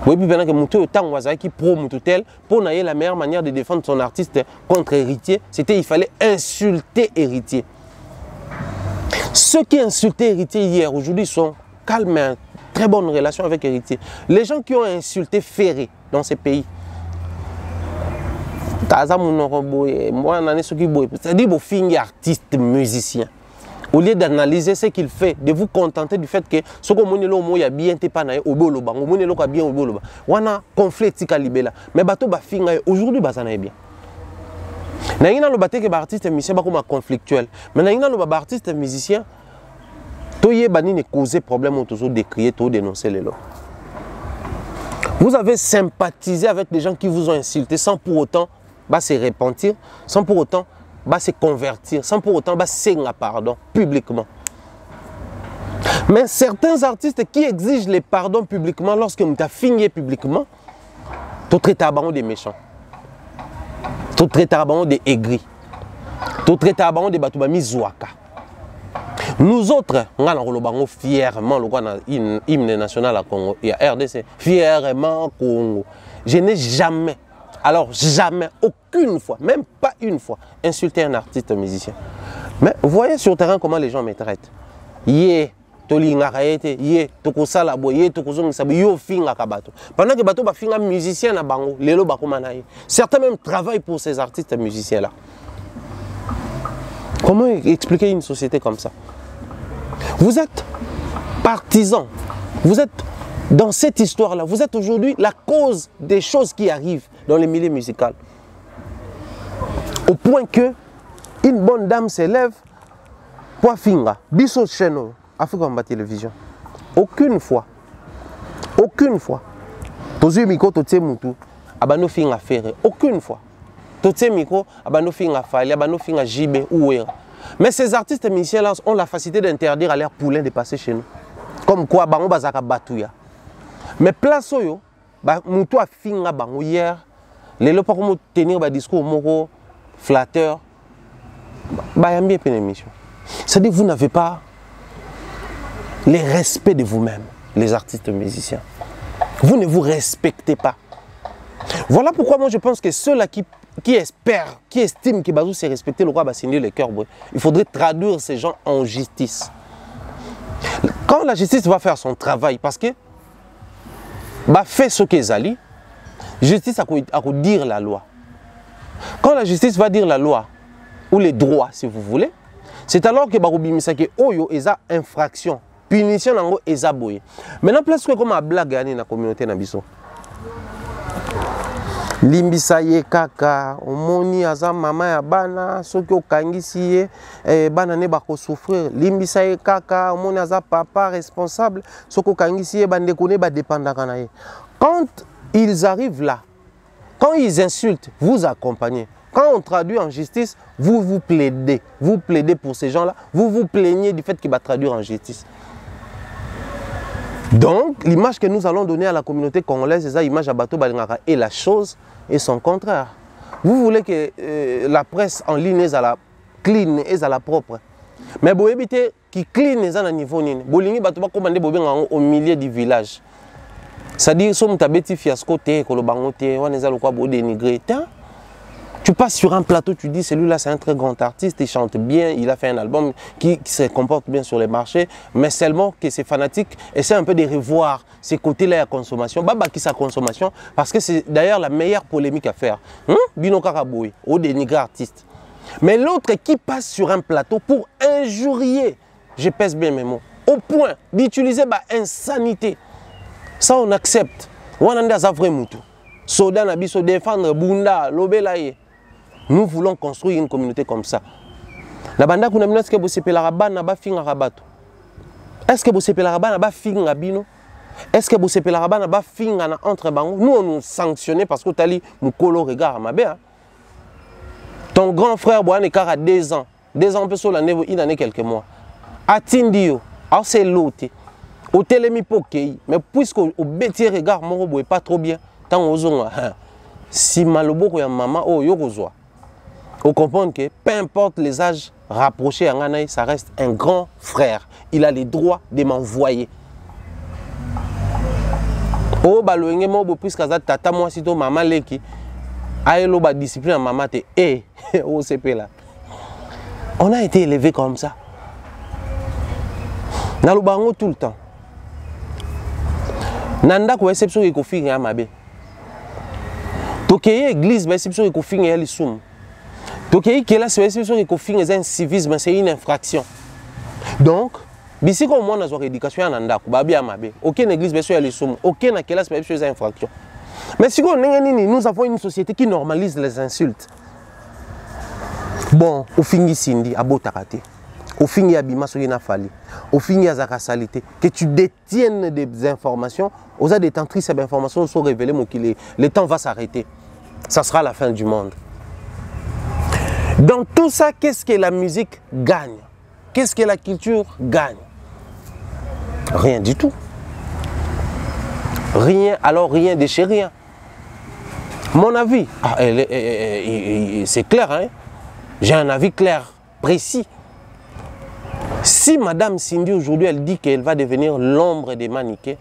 Oui, puis pendant que Moutou Tang Waza qui pro Moutoutel, pour nailler la meilleure manière de défendre son artiste contre héritier, c'était il fallait insulter héritier. Ceux qui insultaient héritier hier, aujourd'hui sont calmes et en très bonne relation avec héritier. Les gens qui ont insulté Ferré dans ces pays, c'est-à-dire vos filles artistes, musiciens. Au lieu d'analyser ce qu'il fait, de vous contenter du fait que ce que vous avez bien été pas naé au boloba, vous avez bien au boloba. On a conflit tika libela, mais bateau ba finga aujourd'hui bazana est bien. Naïna le bateau que artiste musicien ba comme conflictuel, mais naïna le artiste musicien, toye bani ne causer problème toujours décrier, tout dénoncer les lots. Vous avez sympathisé avec des gens qui vous ont insulté sans pour autant se repentir, sans pour autant se convertir, sans pour autant s'engager pardon publiquement. Mais certains artistes qui exigent les pardons publiquement, lorsque nous avons fini publiquement, tout traite des méchants, tout traite des aigris, tout traite des batubami zouaka. Nous autres, nous avons fièrement le hymne national à Congo, et à RDC, fièrement Congo. Je n'ai jamais, alors jamais, aucune fois, même pas une fois, insulté un artiste musicien. Mais vous voyez sur le terrain comment les gens me traitent. Yeah, tolingarayete, yeah, tokosala boye, tokozongi sabi, yo finga kabato. Pendant que bato ba finga musicien na bango, lelo bakomanaye. Certains même travaillent pour ces artistes musiciens là. Comment expliquer une société comme ça? Vous êtes partisans, vous êtes dans cette histoire-là, vous êtes aujourd'hui la cause des choses qui arrivent dans les milieux musicaux. Au point que une bonne dame s'élève pour finga, biso cheno, Africa Télévision. Aucune fois, tozu miko totie mutu, abano finga ferre, aucune fois. Totie miko, abano finga fali, abano finga jibe ouera. Mais ces artistes et musiciens-là ont la facilité d'interdire à leurs poulains de passer chez nous. Comme quoi, bango bazaka batouya. Mais place oyo, moutou a finga bango hier, les lopes comme tenir un discours moro flatteur, yambi une émission. C'est-à-dire que vous n'avez pas le respect de vous-même, les artistes et musiciens. Vous ne vous respectez pas. Voilà pourquoi moi je pense que ceux-là qui espèrent, qui estiment que Bazou s'est respecté, le roi va signer le cœur. Il faudrait traduire ces gens en justice. Quand la justice va faire son travail, parce que fait ce qu'ils allaient, justice a dire la loi. Quand la justice va dire la loi, ou les droits si vous voulez, c'est alors que Barubimisa que Oyo est infraction, punition nango est boye. Maintenant, place que comme a blague dans la communauté nabiso. Limbisa ye kaka, omoni aza mama ya bana, soki okangisi ye, bana ne bako souffrir. Limbisa ye kaka, omoni aza papa responsable, soki okangisi ye bandeko ne ba dépendaka na ye. Quand ils arrivent là, quand ils insultent, vous accompagnez. Quand on traduit en justice, vous vous plaidez. Vous plaidez pour ces gens-là. Vous vous plaignez du fait qu'il va traduire en justice. Donc, l'image que nous allons donner à la communauté congolaise, c'est ça, l'image à Bato Balingara. Et la chose est son contraire. Vous voulez que la presse en ligne est à la clean, est à la propre. Mais vous évitez qui clean est à la niveau nine. Bolingi Bato ba commander au milieu du village. C'est-à-dire, si on tabeti fiasco, on est à quoi dénigrer. Tu passes sur un plateau, tu dis celui-là c'est un très grand artiste, il chante bien, il a fait un album qui se comporte bien sur les marchés, mais seulement que ces fanatiques essaient un peu de revoir ces côtés-là à consommation, qui sa consommation, parce que c'est d'ailleurs la meilleure polémique à faire. Bino Karaboui, au dénigrer artiste. Mais l'autre qui passe sur un plateau pour injurier, je pèse bien mes mots, au point d'utiliser insanité. Ça on accepte. On a un vrai moutou. Soda nabiso défendre Bunda, Lobelaye. Nous voulons construire une communauté comme ça. La banda kuna est-ce que vous sepez la rabana ba finga rabato? Est-ce que vous sepez la rabana ba finga bino? Est-ce que vous sepez la rabana ba finga na entre bango? Nous on nous sanctionne parce que tali mukolo regard ma bé. Ton grand frère Boane Kara 2 ans. 2 ans peut sur l'année il en est quelques mois. Atindio, alors c'est l'autre. Au télémi pokei, mais puisque au bêtier regard mon est pas trop bien. Tant aux gens, si maloboko ya maman oh yokozwa. On comprend que peu importe les âges rapprochés en Ghana, ça reste un grand frère. Il a les droits de m'envoyer. Oh baloenge mo bo puisque ça tata moi sito maman leki. Aelo ba discipline maman te au CP là. On a été élevé comme ça. Na lubango tout le temps. Nanda ko exception ko finga ya mabe. Tokeye église, mais c'est sûr qu'il faut faire les soum. Tokeye qui est là, c'est sûr qu'il faut faire un civisme, c'est une infraction. Donc, si comme moi, nous avons éducation en Anda, aucune église, bien sûr, les soum, aucune classe, c'est une infraction. Mais si nous avons une société qui normalise les insultes. Bon, au fin Sindi, à Botakate, au fin Abima, Soyena Fali, au fin Yazaka Salité, que tu détiennes des informations, aux a des temps tristes, ces informations sont révélées, le temps va s'arrêter. Ça sera la fin du monde. Dans tout ça, qu'est-ce que la musique gagne? Qu'est-ce que la culture gagne? Rien du tout. Rien, alors rien de chez rien. Mon avis, c'est clair, hein? J'ai un avis clair, précis. Si Madame Cindy aujourd'hui, elle dit qu'elle va devenir l'ombre des Maniqués,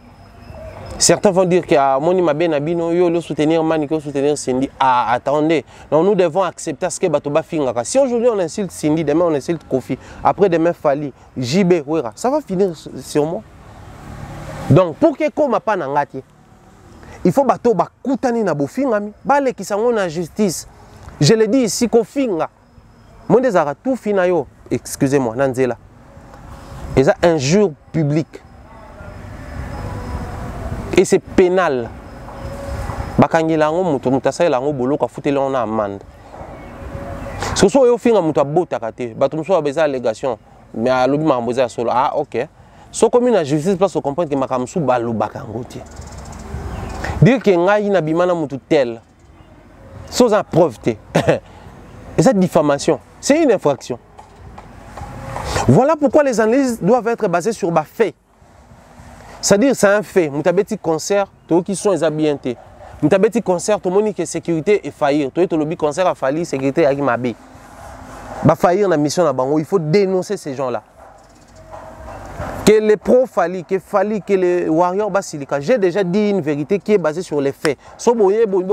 certains vont dire que Moni Mabenabino, yo le soutenir Maniqué, soutenir Cindy. Ah, attendez. Donc nous devons accepter ce que Batoba Fingaka. Si aujourd'hui on insulte Cindy, demain on insulte Kofi, après demain Fali, JB, Ouera, ça va finir sur moi. Donc pour que comme pas nangati, il faut bato ba kutani na bofingami, bale qui sango na justice. Je le dis ici Kofinga. Mon désara tout finayo, excusez-moi, Nanzela. Et ça injure publique. Et c'est pénal. Bakangi lango muto mutasai lango bolo ka futela on amende. Ce soit yo finga muto bota kate, bato muso beza allégation, mais à lobi mamboza solo. Ah OK. So comme une justice place comprendre que makamsu balu bakango tie. Dire que ngai na bimana muto tel. Sans preuve té. Et cette diffamation, c'est une infraction. Voilà pourquoi les analyses doivent être basées sur des faits. C'est-à-dire, c'est un fait. Nous avons un concert, tous qui sont habités. Nous avons un concert, tout le monde qui sécurité et faillir. Tout le concert a failli, sécurité a mabé. Bah faillir la mission là-bas, il faut dénoncer ces gens-là. Que les pros falli, que les warriors basilica. J'ai déjà dit une vérité qui est basée sur les faits.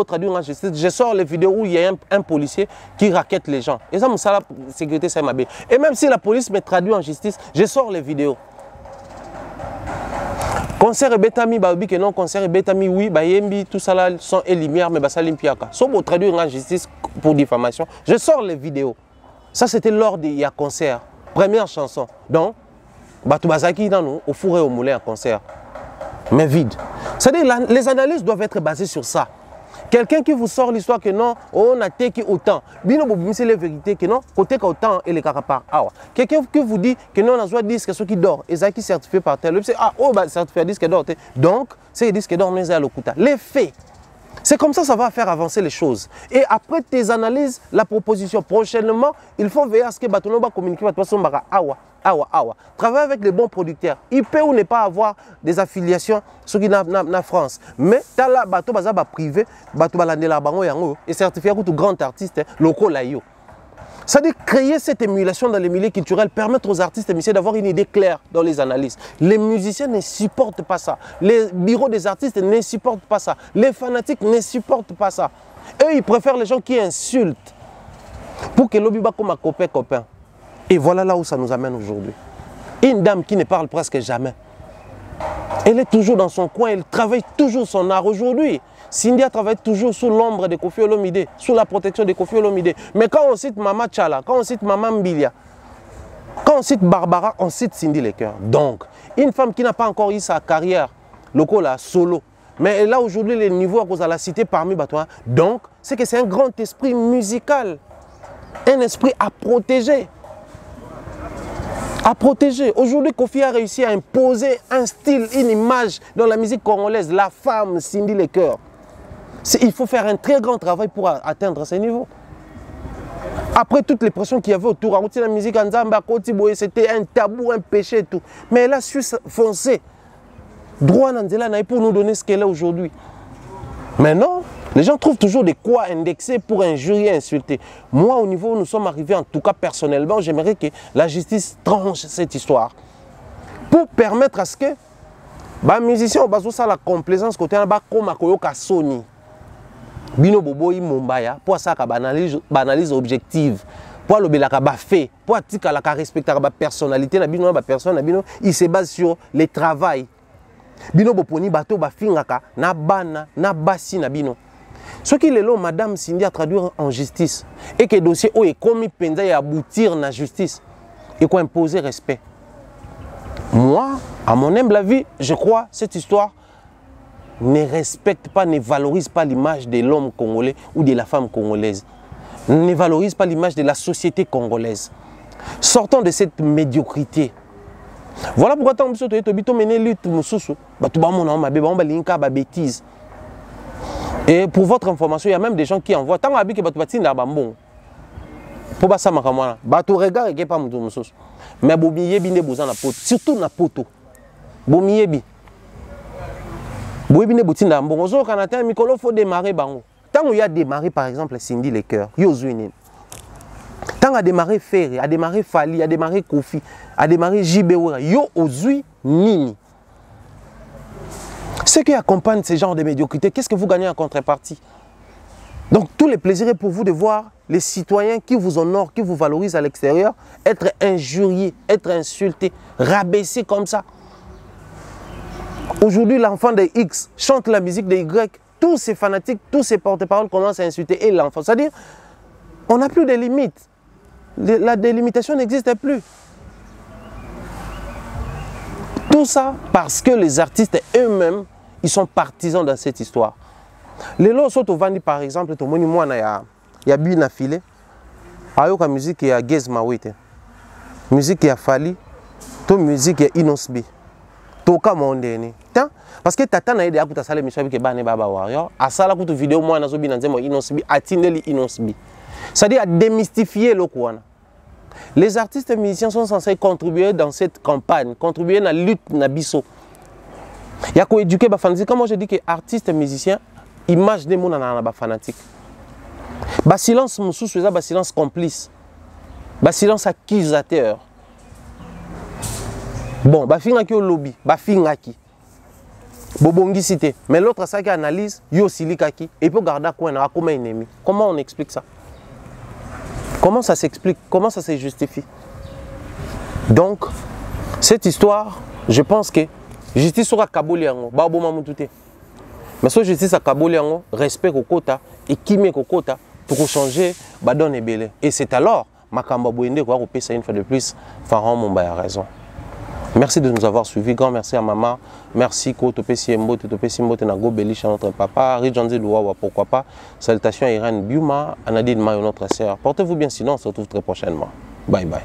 Traduire en justice, je sors les vidéos où il y a un policier qui raquette les gens. Et ça, la sécurité, c'est mabé. Et même si la police me traduit en justice, je sors les vidéos. Concert et bétami, que non, concert et bétami, oui, yembi, tout ça là, son et lumière, mais ça limpiaka. Sauf pour traduire en justice pour diffamation, je sors les vidéos. Ça, c'était lors du concert, première chanson. Donc, Batou Bazaki dans nous, au four et au moulin en concert. Mais vide. C'est-à-dire, les analyses doivent être basées sur ça. Quelqu'un qui vous sort l'histoire que non, on a été autant. Bino c'est la vérité que non, côté autant et les carapars. Quelqu'un qui vous dit que non, on a besoin de disques qui dort. Et ça qui est certifié par tel. Certifié disque d'or. Donc, c'est les disques d'or, mais c'est à l'okuta. Les faits. C'est comme ça va faire avancer les choses. Et après tes analyses, la proposition, prochainement, il faut veiller à ce que Batono va communiquer avec toi. Travailler avec les bons producteurs. Il peut ou ne pas avoir des affiliations sur la France. Mais tu as là, Bato Baza privé, Bato Balandela Bango Yango, et certifié pour tout grand artiste locaux là. C'est-à-dire créer cette émulation dans les milieux culturels, permettre aux artistes et musiciens d'avoir une idée claire dans les analyses. Les musiciens ne supportent pas ça. Les bureaux des artistes ne supportent pas ça. Les fanatiques ne supportent pas ça. Eux, ils préfèrent les gens qui insultent pour que l'obiba comme un copain. Et voilà là où ça nous amène aujourd'hui. Une dame qui ne parle presque jamais. Elle est toujours dans son coin, elle travaille toujours son art aujourd'hui. Cindy travaille toujours sous l'ombre de Koffi Olomide, sous la protection de Koffi Olomide. Mais quand on cite Mama Tchala, quand on cite Mama Mbilia, quand on cite Barbara, on cite Cindy Lecoeur. Donc, une femme qui n'a pas encore eu sa carrière locale solo, mais elle a aujourd'hui les niveaux à cause de la cité parmi Batouin. Donc, c'est que c'est un grand esprit musical, un esprit à protéger. À protéger. Aujourd'hui, Koffi a réussi à imposer un style, une image dans la musique congolaise, la femme Cindy Lecoeur. Il faut faire un très grand travail pour atteindre ces niveaux. Après toutes les pressions qu'il y avait autour, la musique en Zamba, c'était un tabou, un péché et tout. Mais elle a su foncer droit pour nous donner ce qu'elle est aujourd'hui. Mais non, les gens trouvent toujours de quoi indexer pour injurier, insulter. Moi, au niveau où nous sommes arrivés, en tout cas personnellement, j'aimerais que la justice tranche cette histoire. Pour permettre à ce que les musiciens ont la complaisance côté comme à Sony. Bino Bobo Mombaya, pour ça banalise objective, pour le belaka fait, pour tika la respecter la personnalité na bino ba personne na bino, il se base sur le travail. Bino boponi bato ba fingaka na bana na basi na bino. Ce qui est là, madame Cindy a traduit en justice et que le dossier est commis penza et aboutir na justice et qu'on imposer respect. Moi, à mon humble avis, je crois cette histoire ne respecte pas, ne valorise pas l'image de l'homme congolais ou de la femme congolaise. Ne valorise pas l'image de la société congolaise. Sortons de cette médiocrité. Voilà pourquoi tant que tu mené lutte mususu, tu bêtise. Et pour votre information, il y a même des gens qui envoient tant que tu vas bon. Pour pas ça makamana, tu regardes et pas mususu. Mais bobi yebi ne besoin na poto, surtout na poto. Bomi yebi. Il faut démarrer. Tant qu'il y a démarré, par exemple, Cindy Lecoeur, tant a démarré Ferré, a démarré Fali, a démarré Kofi, a démarré Jibeoura, yo ozui nini. Ceux qui accompagnent ce genre de médiocrité, qu'est-ce que vous gagnez en contrepartie? Donc, tous les plaisirs est pour vous de voir les citoyens qui vous honorent, qui vous valorisent à l'extérieur, être injuriés, être insultés, rabaissés comme ça. Aujourd'hui, l'enfant de X chante la musique de Y. Tous ces fanatiques, tous ces porte-paroles commencent à insulter et l'enfant. C'est-à-dire, on n'a plus de limites. La délimitation n'existe plus. Tout ça parce que les artistes eux-mêmes, ils sont partisans dans cette histoire. Les lots sont au Vandi, par exemple, tout le monde, il y a bien affilé. Il y a musique qui a Gez Mawete. Musique qui a Fali. Toute musique qui a Inosbi. Toka mondeni. Parce que tata na aidé à kuta sale mission avec bane baba warrior. A sala kutu vidéo moi na zobi na nzemo Inosbi atindeli Inosbi. C'est-à-dire à démystifier le kwana. Les artistes et musiciens sont censés contribuer dans cette campagne, contribuer à la lutte nabiso. Il y a quoi éduquer les fanatiques. Comme moi je dis que artistes et musiciens, image des gens dans fanatique. Bas silence moussou, c'est un silence complice. Bas silence accusateur. Bon, bah finga qui au lobby, bah finga qui. Bobongi cité. Mais l'autre ça qui analyse, yo silikaki et peut garder quoi comme un ennemi. Comment on explique ça? Comment ça s'explique? Comment ça se justifie? Donc, cette histoire, je pense que justice sera kaboliango, ba boma mutute. Mais so justice à kaboliango, respect au quota et kimé au quota pour changer ba donne belé. Et c'est alors Makamba Boyende quoi ça une fois de plus Pharaon Mumba a raison. Merci de nous avoir suivis. Grand merci à maman. Merci Koto Pessimbo, Toto Pessimbo, Tenago Belich, notre papa. Ridjanzi Louawa, pourquoi pas. Salutations à Irène Biuma, Anadine Mayo, notre sœur. Portez-vous bien, sinon on se retrouve très prochainement. Bye bye.